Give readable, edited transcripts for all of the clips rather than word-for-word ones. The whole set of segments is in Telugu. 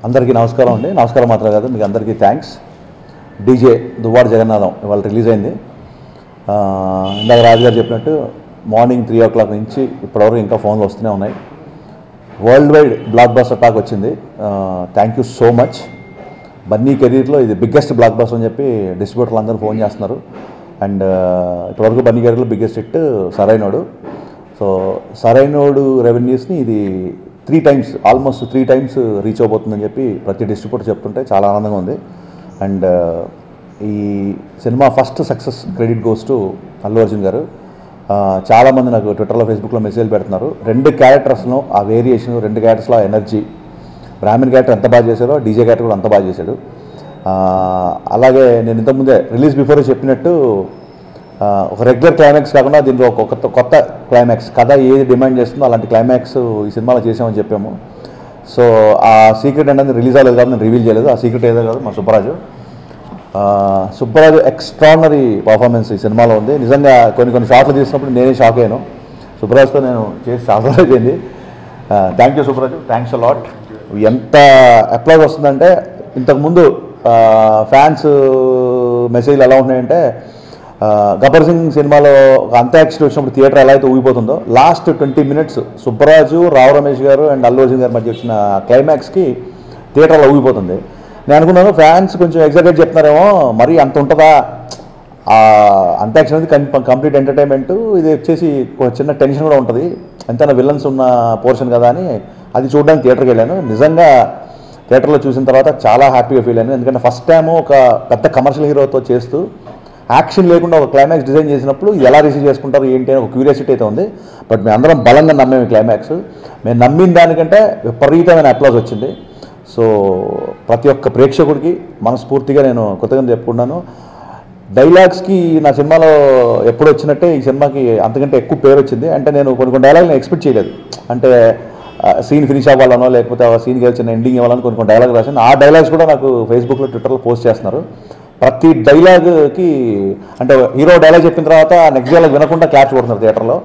అందరికీ నమస్కారం అండి. నమస్కారం మాత్రం కాదు, మీకు అందరికీ థ్యాంక్స్. డీజే దువ్వాడ జగన్నాథం ఇవాళ రిలీజ్ అయింది. ఇందాక రాజుగారు చెప్పినట్టు మార్నింగ్ 3 o'clock నుంచి ఇప్పటివరకు ఇంకా ఫోన్లు వస్తూనే ఉన్నాయి. Worldwide blockbuster talk వచ్చింది. Thank you so much. Bunny కెరీర్లో ఇది బిగ్గెస్ట్ బ్లాక్ బస్టర్ అని చెప్పి డిస్ట్రిబ్యూటర్లు అందరూ ఫోన్ చేస్తున్నారు. అండ్ ఇప్పటివరకు బన్నీ కెరీర్లో biggest hit Sarainodu. So Sarainodu రెవెన్యూస్ని ఇది 3 times ఆల్మోస్ట్ 3 times రీచ్ అవబోతుందని చెప్పి ప్రతి డిస్ట్రిబ్యూటర్ చెప్తుంటే చాలా ఆనందంగా ఉంది. అండ్ ఈ సినిమా first success credit goes to Allu Arjun garu. చాలామంది నాకు ట్విట్టర్లో ఫేస్బుక్లో మెసేజ్ పెడుతున్నారు. 2 క్యారెక్టర్స్లో ఆ వేరియేషన్, 2 క్యారెక్టర్స్లో ఆ ఎనర్జీ. బ్రాహ్మణ్ క్యారెక్టర్ ఎంత బాగా చేశారో డీజే క్యారెక్టర్ కూడా అంత బాగా చేశాడు. అలాగే నేను ఇంతకుముందే రిలీజ్ బిఫోర్ చెప్పినట్టు ఒక రెగ్యులర్ క్లైమాక్స్ కాకుండా దీంట్లో ఒక కొత్త క్లైమాక్స్, కథ ఏది డిమాండ్ చేస్తుందో అలాంటి క్లైమాక్స్ ఈ సినిమాలో చేసామని చెప్పాము. సో ఆ సీక్రెట్ అనేది రిలీజ్ అవ్వలేదు కాబట్టి నేను రివీల్ చేయలేదు. ఆ సీక్రెట్ ఏదో కాదు, మా సుబ్బరాజు ఎక్స్ట్రాడినరీ పర్ఫార్మెన్స్ ఈ సినిమాలో ఉంది. నిజంగా కొన్ని షాట్లు తీసినప్పుడు నేనే షాక్ అయ్యాను. సుబ్బరాజుతో నేను చేసి చాలా అయిపోయింది. Thank you Subbaraju, thanks a lot. ఎంత అప్లై వస్తుందంటే, ఇంతకుముందు ఫ్యాన్స్ మెసేజ్లు ఎలా ఉన్నాయంటే, గబ్బర్ సింగ్ సినిమాలో అంత్యాక్షరి వచ్చినప్పుడు థియేటర్ ఎలా అయితే ఊగిపోతుందో, లాస్ట్ 20 minutes సుబ్బరాజు, రావు రమేష్ గారు అండ్ అల్లు అర్జున్ గారి మధ్య వచ్చిన క్లైమాక్స్కి థియేటర్లో ఊగిపోతుంది. నేను అనుకున్నాను ఫ్యాన్స్ కొంచెం ఎగ్జైటెడ్ చెప్తున్నారేమో, మరి అంత ఉంటుందా అంత్యాక్షరి అనేది కంప్లీట్ ఎంటర్టైన్మెంట్, ఇది వచ్చేసి ఒక చిన్న టెన్షన్ కూడా ఉంటుంది, ఎంతైనా విలన్స్ ఉన్న పోర్షన్ కదా అని అది చూడడానికి థియేటర్కి వెళ్ళాను. నిజంగా థియేటర్లో చూసిన తర్వాత చాలా హ్యాపీగా ఫీల్ అయ్యాను. ఎందుకంటే ఫస్ట్ టైము ఒక పెద్ద కమర్షియల్ హీరోతో చేస్తూ యాక్షన్ లేకుండా ఒక క్లైమాక్స్ డిజైన్ చేసినప్పుడు ఎలా రిసీవ్ చేసుకుంటారు ఏంటి అని ఒక క్యూరియాసిటీ అయితే ఉంది. బట్ మేము అందరం బలంగా నమ్మేము క్లైమాక్స్. మేము నమ్మిన దానికంటే విపరీతమైన అప్లాజ్ వచ్చింది. సో ప్రతి ఒక్క ప్రేక్షకుడికి మనస్ఫూర్తిగా నేను కొత్తగా చెప్పుకున్నాను. డైలాగ్స్కి నా సినిమాలో ఎప్పుడు వచ్చినట్టే ఈ సినిమాకి అంతకంటే ఎక్కువ పేరు వచ్చింది. అంటే నేను కొన్ని డైలాగ్ నేను ఎక్స్పెక్ట్ చేయలేదు. అంటే సీన్ ఫినిష్ అవ్వాలనో లేకపోతే ఆ సీన్కి వచ్చిన ఎండింగ్ ఇవ్వాలని కొన్ని డైలాగ్ రాశాను. ఆ డైలాగ్స్ కూడా నాకు ఫేస్బుక్లో, ట్విట్టర్లో పోస్ట్ చేస్తున్నారు. ప్రతి డైలాగ్కి అంటే హీరో డైలాగ్ చెప్పిన తర్వాత నెక్స్ట్ డైలాగ్ వినకుండా క్లాప్స్ కొడుతున్నారు థియేటర్లో.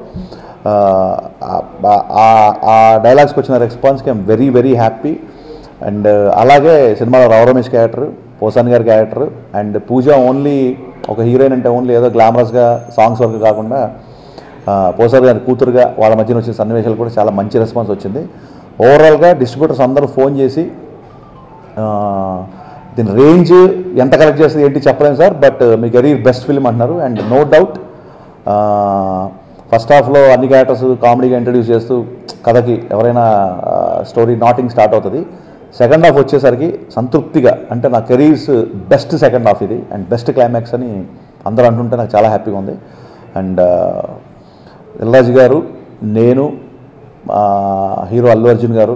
ఆ డైలాగ్స్కి వచ్చిన రెస్పాన్స్కి I'm very very happy. And అలాగే సినిమాలో రావు రమేష్ క్యారెక్టర్, పోసాని గారి క్యారెక్టర్ అండ్ పూజ ఓన్లీ ఒక హీరోయిన్ అంటే ఓన్లీ ఏదో గ్లామరస్గా సాంగ్స్ వరకు కాకుండా పోసాని గారి కూతురుగా వాళ్ళ మధ్యన వచ్చిన సన్నివేశాలు కూడా చాలా మంచి రెస్పాన్స్ వచ్చింది. ఓవరాల్గా డిస్ట్రిబ్యూటర్స్ అందరూ ఫోన్ చేసి దీని రేంజ్ ఎంత కలెక్ట్ చేస్తుంది ఏంటి చెప్పలేము sir, but me career best film అంటున్నారు. అండ్ నో డౌట్ ఫస్ట్ హాఫ్లో అన్ని క్యారెక్టర్స్ కామెడీగా ఇంట్రడ్యూస్ చేస్తూ కథకి ఎవరైనా స్టోరీ నాటింగ్ స్టార్ట్ అవుతుంది. సెకండ్ హాఫ్ వచ్చేసరికి సంతృప్తిగా, అంటే నా కెరీర్స్ బెస్ట్ సెకండ్ హాఫ్ ఇది అండ్ బెస్ట్ క్లైమాక్స్ అని అందరూ అంటుంటే నాకు చాలా హ్యాపీగా ఉంది. అండ్ ఇల్రాజు గారు, నేను, హీరో అల్లు అర్జున్ గారు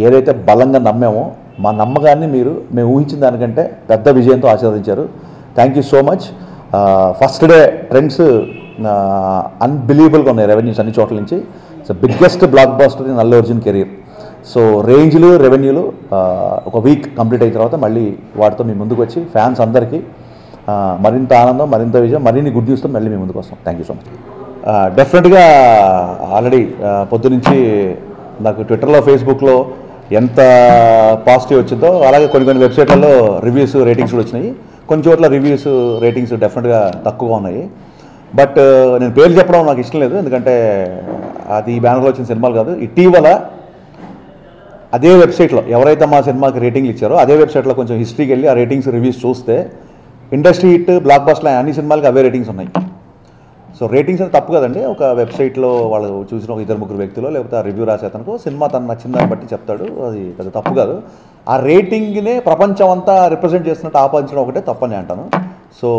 ఏదైతే బలంగా నమ్మామో మా నమ్మకాన్ని మేము ఊహించిన దానికంటే పెద్ద విజయంతో ఆశీర్వదించారు. Thank you so much. First day trends అన్బిలీవబుల్గా ఉన్నాయి రెవెన్యూస్ అన్ని చోట్ల నుంచి. So biggest blockbuster in Allu Arjun career. So రేంజ్లు, రెవెన్యూలు ఒక వీక్ కంప్లీట్ అయిన తర్వాత మళ్ళీ వాటితో మీ ముందుకు వచ్చి ఫ్యాన్స్ అందరికీ మరింత ఆనందం, మరింత విజయం, మరిన్ని గుడ్ న్యూస్తో మళ్ళీ మీ ముందుకు వస్తాం. Thank you so much. డెఫినెట్గా ఆల్రెడీ పొద్దునుంచి నాకు ట్విట్టర్లో, ఫేస్బుక్లో ఎంత పాజిటివ్ వచ్చిందో అలాగే కొన్ని వెబ్సైట్లలో రివ్యూస్, రేటింగ్స్ కూడా వచ్చినాయి. కొన్ని చోట్ల రివ్యూస్, రేటింగ్స్ డెఫినెట్గా తక్కువగా ఉన్నాయి. బట్ నేను పేర్లు చెప్పడం నాకు ఇష్టం లేదు, ఎందుకంటే అది ఈ బ్యానర్లో వచ్చిన సినిమాలు కాదు. ఇటీవల అదే వెబ్సైట్లో ఎవరైతే మా సినిమాకి రేటింగ్లు ఇచ్చారో అదే వెబ్సైట్లో కొంచెం హిస్టరీకి వెళ్ళి ఆ రేటింగ్స్, రివ్యూస్ చూస్తే ఇండస్ట్రీ హిట్, బ్లాక్ బస్టర్ అన్ని సినిమాలకి అవే రేటింగ్స్ ఉన్నాయి. సో రేటింగ్స్ అనేది తప్పు కదండి. ఒక వెబ్సైట్లో వాళ్ళు చూసిన ఒక 2-3 వ్యక్తులు లేకపోతే ఆ రివ్యూ రాసేతనుకో సినిమా తను నచ్చిందాన్ని బట్టి చెప్తాడు, అది పెద్ద తప్పు కాదు. ఆ రేటింగ్నే ప్రపంచం అంతా రిప్రజెంట్ చేస్తున్నట్టు ఆపాదించడం ఒకటే తప్పని అంటాను. సో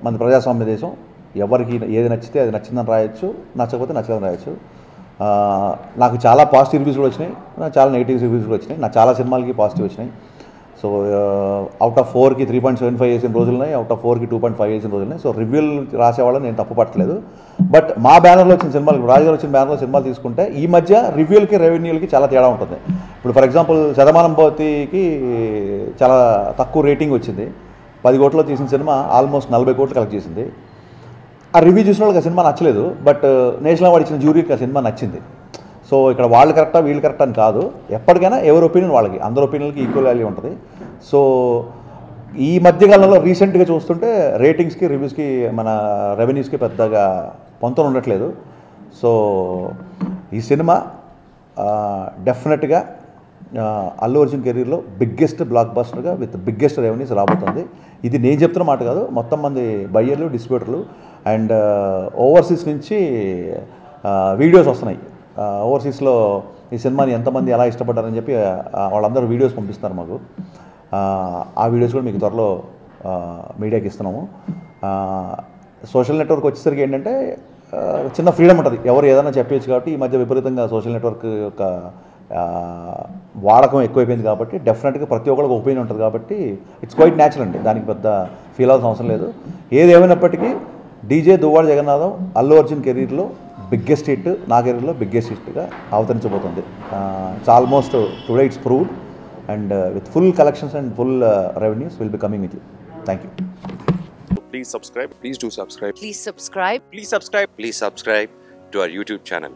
మన ప్రజాస్వామ్య దేశం, ఎవరికి ఏది నచ్చితే అది నచ్చిందని రాయొచ్చు, నచ్చకపోతే నచ్చదని రాయొచ్చు. నాకు చాలా పాజిటివ్ రివ్యూస్ కూడా వచ్చినాయి, నాకు చాలా నెగిటివ్ రివ్యూస్ కూడా వచ్చినాయి. నాకు చాలా సినిమాలకి పాజిటివ్ వచ్చినాయి. సో అవుట్ ఆఫ్ 4కి 3.75 వేసిన రోజులు ఉన్నాయి, అవుట్ ఆఫ్ 4కి 2.5 వేసిన రోజులు ఉన్నాయి. సో రివ్యూలు రాసేవాళ్ళని నేను తప్పు పట్టలేదు. బట్ మా బ్యానర్లో వచ్చిన సినిమాలు, రాజుగారు వచ్చిన బ్యానర్లో సినిమాలు తీసుకుంటే ఈ మధ్య రివ్యూలకి, రెవెన్యూలకి చాలా తేడా ఉంటుంది. ఇప్పుడు ఫర్ ఎగ్జాంపుల్ శతమానం భవతికి చాలా తక్కువ రేటింగ్ వచ్చింది. 10 కోట్లలో తీసిన సినిమా ఆల్మోస్ట్ 40 కోట్లు కలెక్ట్ చేసింది. ఆ రివ్యూ చూసిన వాళ్ళకి ఆ సినిమా నచ్చలేదు, బట్ నేషనల్ అవార్డు ఇచ్చిన జ్యూరీకి ఆ సినిమా నచ్చింది. సో ఇక్కడ వాళ్ళు కరెక్టా వీళ్ళు కరెక్ట్ అని కాదు, ఎప్పటికైనా ఎవరి ఒపీనియన్ వాళ్ళకి, అందరి ఒపీనియన్కి ఈక్వల్ వాల్యూ ఉంటుంది. సో ఈ మధ్యకాలంలో రీసెంట్గా చూస్తుంటే రేటింగ్స్కి రివ్యూస్కి మన రెవెన్యూస్కి పెద్దగా పొంతన ఉండట్లేదు. సో ఈ సినిమా డెఫినెట్గా అల్లు అర్జున్ కెరీర్లో బిగ్గెస్ట్ బ్లాక్ బస్టర్గా విత్ బిగ్గెస్ట్ రెవెన్యూస్ రాబోతుంది. ఇది నేను చెప్తున్న మాట కాదు, మొత్తం మంది బయ్యర్లు, డిస్ట్రిబ్యూటర్లు అండ్ ఓవర్సీస్ నుంచి వీడియోస్ వస్తున్నాయి. ఓవర్సీస్లో ఈ సినిమాని ఎంతమంది ఎలా ఇష్టపడ్డారని చెప్పి వాళ్ళందరూ వీడియోస్ పంపిస్తున్నారు మాకు. ఆ వీడియోస్ కూడా మీకు త్వరలో మీడియాకి ఇస్తున్నాము. సోషల్ నెట్వర్క్ వచ్చేసరికి ఏంటంటే చిన్న ఫ్రీడమ్ ఉంటుంది, ఎవరు ఏదైనా చెప్పచ్చు. కాబట్టి ఈ మధ్య విపరీతంగా సోషల్ నెట్వర్క్ యొక్క వాడకం ఎక్కువైపోయింది కాబట్టి డెఫినెట్గా ప్రతి ఒక్కరికి ఒపీనియన్ ఉంటుంది. కాబట్టి ఇట్స్ క్వైట్ న్యాచురల్ అండి, దానికి పెద్ద ఫీల్ అవ్వాల్సిన అవసరం లేదు. ఏది ఏమైనప్పటికీ డీజే దువ్వాడ జగన్నాథం అల్లు అర్జున్ కెరీర్లో బిగ్గెస్ట్ హిట్, నా కెరీర్లో బిగ్గెస్ట్ హిట్గా అవతరించబోతుంది. It's almost today it's proved and with full collections and full revenues will be coming with you. Thank you. Please subscribe. Please do subscribe. Please subscribe. Please subscribe. Please subscribe to our YouTube channel.